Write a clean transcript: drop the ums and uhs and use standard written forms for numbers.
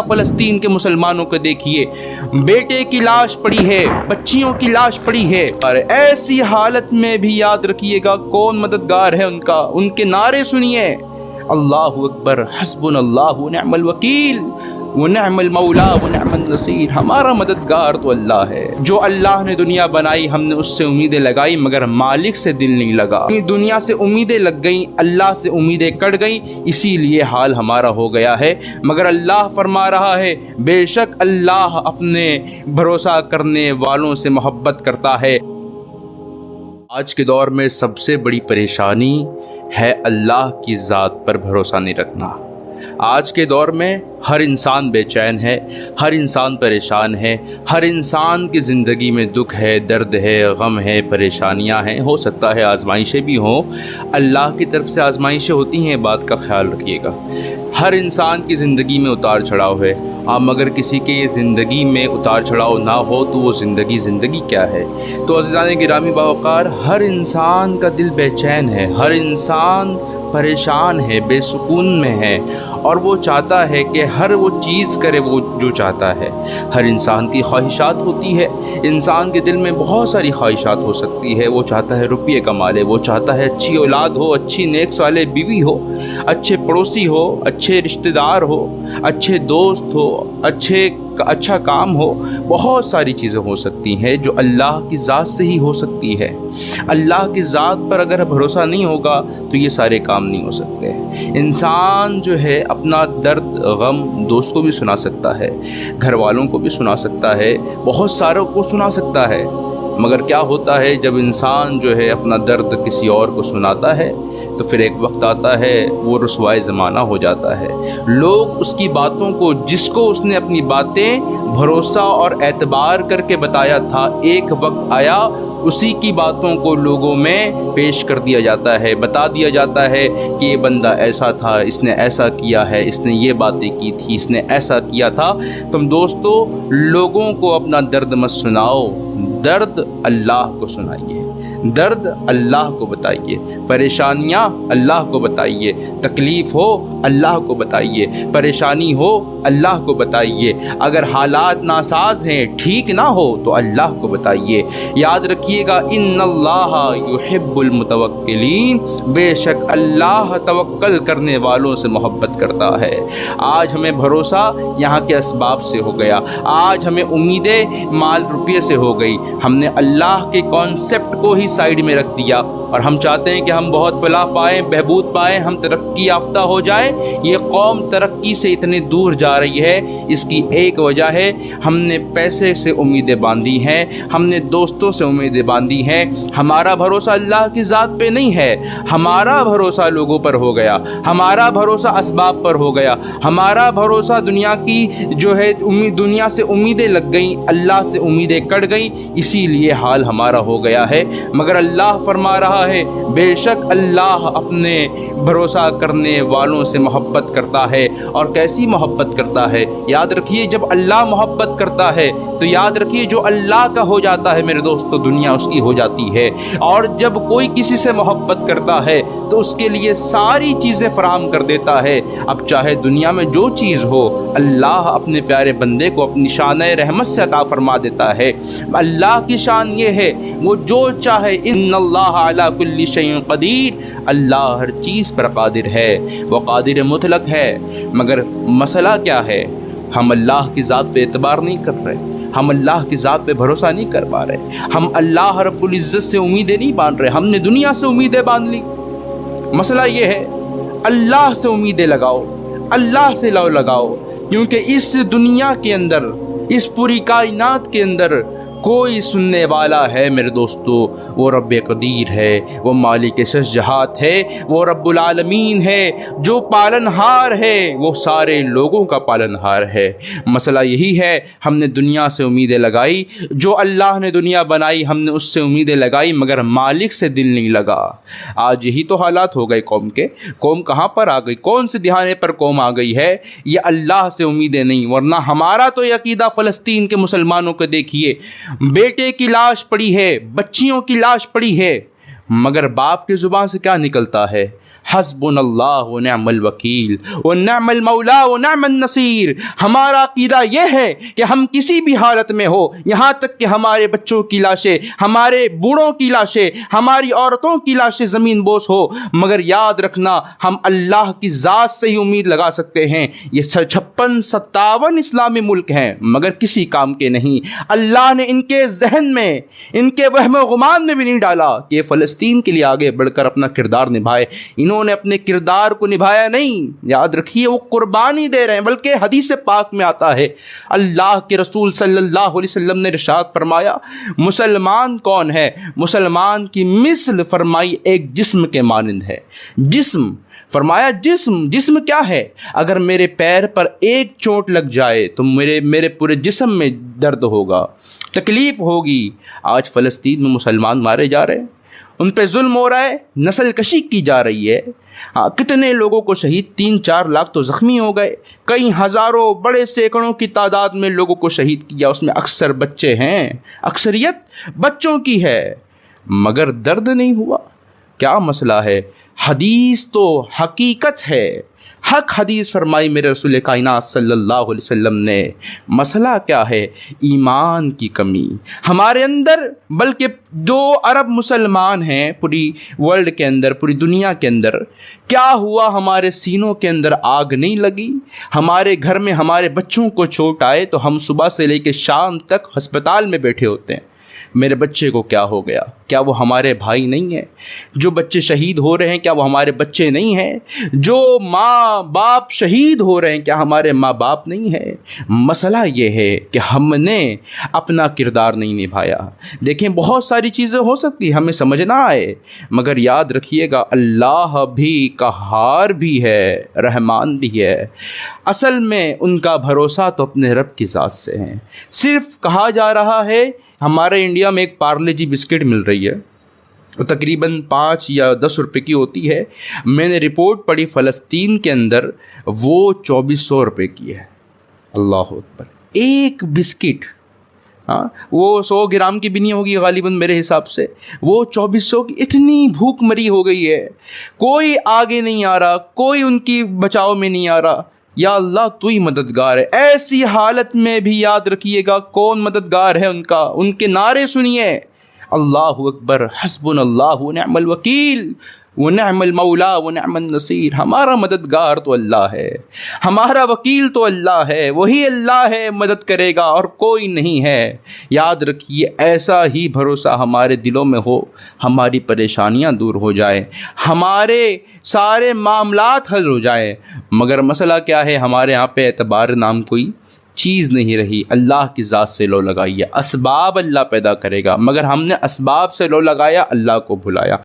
فلسطین کے مسلمانوں کو دیکھیے، بیٹے کی لاش پڑی ہے، بچیوں کی لاش پڑی ہے، اور ایسی حالت میں بھی یاد رکھیے گا کون مددگار ہے ان کا، ان کے نعرے سنیے، اللہ اکبر، حسبنا اللہ ونعم الوکیل ونعم المولا ونعم النصیر۔ ہمارا مددگار تو اللہ ہے۔ جو اللہ نے دنیا بنائی ہم نے اس سے امیدیں لگائی، مگر مالک سے دل نہیں لگا۔ دنیا سے امیدیں لگ گئیں، اللہ سے امیدیں کٹ گئیں، اسی لیے حال ہمارا ہو گیا ہے۔ مگر اللہ فرما رہا ہے بے شک اللہ اپنے بھروسہ کرنے والوں سے محبت کرتا ہے۔ آج کے دور میں سب سے بڑی پریشانی ہے اللہ کی ذات پر بھروسہ نہیں رکھنا۔ آج کے دور میں ہر انسان بے چین ہے، ہر انسان پریشان ہے، ہر انسان کی زندگی میں دکھ ہے، درد ہے، غم ہے، پریشانیاں ہیں، ہو سکتا ہے آزمائشیں بھی ہوں۔ اللہ کی طرف سے آزمائشیں ہوتی ہیں، بات کا خیال رکھیے گا۔ ہر انسان کی زندگی میں اتار چڑھاؤ ہے۔ مگر کسی کے زندگی میں اتار چڑھاؤ نہ ہو تو وہ زندگی کیا ہے؟ تو عزیزان گرامی باوقار، ہر انسان کا دل بے چین ہے، ہر انسان پریشان ہے، بے سکون میں ہے، اور وہ چاہتا ہے کہ ہر وہ چیز کرے وہ جو چاہتا ہے۔ ہر انسان کی خواہشات ہوتی ہے، انسان کے دل میں بہت ساری خواہشات ہو سکتی ہے۔ وہ چاہتا ہے روپیے کما لے، وہ چاہتا ہے اچھی اولاد ہو، اچھی نیک صالح بیوی ہو، اچھے پڑوسی ہو، اچھے رشتہ دار ہو، اچھے دوست ہو، اچھا کام ہو۔ بہت ساری چیزیں ہو سکتی ہیں جو اللہ کی ذات سے ہی ہو سکتی ہے۔ اللہ کی ذات پر اگر بھروسہ نہیں ہوگا تو یہ سارے کام نہیں ہو سکتے۔ انسان جو ہے اپنا درد غم دوست کو بھی سنا سکتا ہے، گھر والوں کو بھی سنا سکتا ہے، بہت ساروں کو سنا سکتا ہے، مگر کیا ہوتا ہے جب انسان جو ہے اپنا درد کسی اور کو سناتا ہے تو پھر ایک وقت آتا ہے وہ رسوائے زمانہ ہو جاتا ہے۔ لوگ اس کی باتوں کو، جس کو اس نے اپنی باتیں بھروسہ اور اعتبار کر کے بتایا تھا، ایک وقت آیا اسی کی باتوں کو لوگوں میں پیش کر دیا جاتا ہے، بتا دیا جاتا ہے کہ یہ بندہ ایسا تھا، اس نے ایسا کیا ہے، اس نے یہ باتیں کی تھی، اس نے ایسا کیا تھا۔ تم دوستو لوگوں کو اپنا درد مت سناؤ، درد اللہ کو سنائیے، درد اللہ کو بتائیے، پریشانیاں اللہ کو بتائیے، تکلیف ہو اللہ کو بتائیے، پریشانی ہو اللہ کو بتائیے، اگر حالات ناساز ہیں، ٹھیک نہ ہو تو اللہ کو بتائیے۔ یاد رکھیے گا ان اللہ یحب المتوکلین، بے شک اللہ توکل کرنے والوں سے محبت کرتا ہے۔ آج ہمیں بھروسہ یہاں کے اسباب سے ہو گیا، آج ہمیں امیدیں مال روپیے سے ہو گئی، ہم نے اللہ کے کانسیپٹ کو ہی سائیڈ میں رکھ دیا، اور ہم چاہتے ہیں کہ ہم بہت فلاح پائیں، بہبود پائیں، ہم ترقی یافتہ ہو جائیں۔ یہ قوم ترقی سے اتنے دور جا رہی ہے، اس کی ایک وجہ ہے ہم نے پیسے سے امیدیں باندھی ہیں، ہم نے دوستوں سے امیدیں باندھی ہیں۔ ہمارا بھروسہ اللہ کی ذات پہ نہیں ہے، ہمارا بھروسہ لوگوں پر ہو گیا، ہمارا بھروسہ اسباب پر ہو گیا، ہمارا بھروسہ دنیا کی جو ہے دنیا سے امیدیں لگ گئیں، اللہ سے امیدیں کٹ گئیں، اسی لیے حال ہمارا ہو گیا ہے۔ مگر اللہ فرما رہا ہے بے شک اللہ اپنے بھروسہ کرنے والوں سے محبت کرتا ہے۔ اور کیسی محبت کرتا ہے؟ یاد رکھیے جب اللہ محبت کرتا ہے تو یاد رکھیے جو اللہ کا ہو جاتا ہے میرے دوستو، دنیا اس کی ہو جاتی ہے۔ اور جب کوئی کسی سے محبت کرتا ہے تو اس کے لیے ساری چیزیں فراہم کر دیتا ہے۔ اب چاہے دنیا میں جو چیز ہو، اللہ اپنے پیارے بندے کو اپنی شان رحمت سے عطا فرما دیتا ہے۔ اللہ کی شان یہ ہے وہ جو چاہے، ان اللہ علی کل شیء قدیر، اللہ ہر چیز پر قادر ہے، وہ قادر مطلق ہے۔ مگر مسئلہ کیا ہے؟ ہم اللہ کی ذات پہ اعتبار نہیں کر رہے، ہم اللہ کی ذات پہ بھروسہ نہیں کر پا رہے، ہم اللہ رب العزت سے امیدیں نہیں باندھ رہے، ہم نے دنیا سے امیدیں باندھ لی۔ مسئلہ یہ ہے اللہ سے امیدیں لگاؤ، اللہ سے لو لگاؤ، کیونکہ اس دنیا کے اندر، اس پوری کائنات کے اندر کوئی سننے والا ہے میرے دوستو، وہ رب قدیر ہے، وہ مالک شجاعت ہے، وہ رب العالمین ہے، جو پالنہار ہے، وہ سارے لوگوں کا پالنہار ہے۔ مسئلہ یہی ہے ہم نے دنیا سے امیدیں لگائی، جو اللہ نے دنیا بنائی ہم نے اس سے امیدیں لگائی، مگر مالک سے دل نہیں لگا۔ آج یہی تو حالات ہو گئے قوم کے۔ قوم کہاں پر آ گئی؟ کون سے دہانے پر قوم آ گئی ہے؟ یہ اللہ سے امیدیں نہیں، ورنہ ہمارا تو یہ عقیدہ فلسطین کے مسلمانوں کو دیکھیے، بیٹے کی لاش پڑی ہے، بچیوں کی لاش پڑی ہے، مگر باپ کی زبان سے کیا نکلتا ہے؟ حسبنا اللہ و نعم الوکیل و نعم المولا و نعم النصیر۔ ہمارا عقیدہ یہ ہے کہ ہم کسی بھی حالت میں ہو، یہاں تک کہ ہمارے بچوں کی لاشیں، ہمارے بوڑھوں کی لاشیں، ہماری عورتوں کی لاشیں زمین بوس ہو، مگر یاد رکھنا ہم اللہ کی ذات سے ہی امید لگا سکتے ہیں۔ یہ 56-57 اسلامی ملک ہیں مگر کسی کام کے نہیں۔ اللہ نے ان کے ذہن میں، ان کے وہم و گمان میں بھی نہیں ڈالا کہ یہ فلسطین کے لیے آگے بڑھ کر اپنا کردار نبھائے۔ انہوں نے اپنے کردار کو نبھایا نہیں۔ یاد رکھیے وہ قربانی دے رہے ہیں، بلکہ حدیث پاک میں آتا ہے، اللہ کے رسول صلی اللہ علیہ وسلم نے ارشاد فرمایا، مسلمان کون ہے؟ مسلمان کی مثل فرمائی ایک جسم کے مانند ہے۔ جسم فرمایا، جسم کیا ہے؟ اگر میرے پیر پر ایک چوٹ لگ جائے تو میرے پورے جسم میں درد ہوگا، تکلیف ہوگی۔ آج فلسطین میں مسلمان مارے جا رہے ہیں، ان پہ ظلم ہو رہا ہے، نسل کشی کی جا رہی ہے۔ کتنے لوگوں کو شہید، 3-4 لاکھ تو زخمی ہو گئے، کئی ہزاروں، بڑے سینکڑوں کی تعداد میں لوگوں کو شہید کیا، اس میں اکثر بچے ہیں، اکثریت بچوں کی ہے، مگر درد نہیں ہوا۔ کیا مسئلہ ہے؟ حدیث تو حقیقت ہے، حق حدیث فرمائی میرے رسول کائنات صلی اللہ علیہ وسلم نے۔ مسئلہ کیا ہے؟ ایمان کی کمی ہمارے اندر۔ بلکہ 2 ارب مسلمان ہیں پوری ورلڈ کے اندر، پوری دنیا کے اندر، کیا ہوا؟ ہمارے سینوں کے اندر آگ نہیں لگی؟ ہمارے گھر میں ہمارے بچوں کو چوٹ آئے تو ہم صبح سے لے کے شام تک ہسپتال میں بیٹھے ہوتے ہیں، میرے بچے کو کیا ہو گیا؟ کیا وہ ہمارے بھائی نہیں ہیں؟ جو بچے شہید ہو رہے ہیں کیا وہ ہمارے بچے نہیں ہیں؟ جو ماں باپ شہید ہو رہے ہیں کیا ہمارے ماں باپ نہیں ہیں؟ مسئلہ یہ ہے کہ ہم نے اپنا کردار نہیں نبھایا۔ دیکھیں بہت ساری چیزیں ہو سکتی ہمیں سمجھ نہ آئے، مگر یاد رکھیے گا اللہ بھی قہار بھی ہے، رحمان بھی ہے۔ اصل میں ان کا بھروسہ تو اپنے رب کی ذات سے ہے۔ صرف کہا جا رہا ہے، ہمارے انڈیا میں ایک پارلے جی بسکٹ مل رہی ہے، وہ تقریباً 5 یا 10 روپے کی ہوتی ہے۔ میں نے رپورٹ پڑھی فلسطین کے اندر وہ 2400 روپے کی ہے۔ اللہ اکبر! ایک بسکٹ، وہ 100 گرام کی بھی نہیں ہوگی غالباً میرے حساب سے، وہ 2400 کی۔ اتنی بھوک مری ہو گئی ہے، کوئی آگے نہیں آ رہا، کوئی ان کی بچاؤ میں نہیں آ رہا۔ یا اللہ تو ہی مددگار ہے۔ ایسی حالت میں بھی یاد رکھیے گا کون مددگار ہے ان کا، ان کے نعرے سنیے، اللہ اکبر، حسبنا اللہ و نعم الوکیل و نعم المولا و نعم النصیر۔ ہمارا مددگار تو اللہ ہے، ہمارا وکیل تو اللہ ہے، وہی اللہ ہے، مدد کرے گا اور کوئی نہیں ہے۔ یاد رکھیے ایسا ہی بھروسہ ہمارے دلوں میں ہو، ہماری پریشانیاں دور ہو جائیں، ہمارے سارے معاملات حل ہو جائیں۔ مگر مسئلہ کیا ہے؟ ہمارے یہاں پہ اعتبار نام کوئی چیز نہیں رہی۔ اللہ کی ذات سے لو لگائیے، اسباب اللہ پیدا کرے گا، مگر ہم نے اسباب سے لو لگایا، اللہ کو بھلایا۔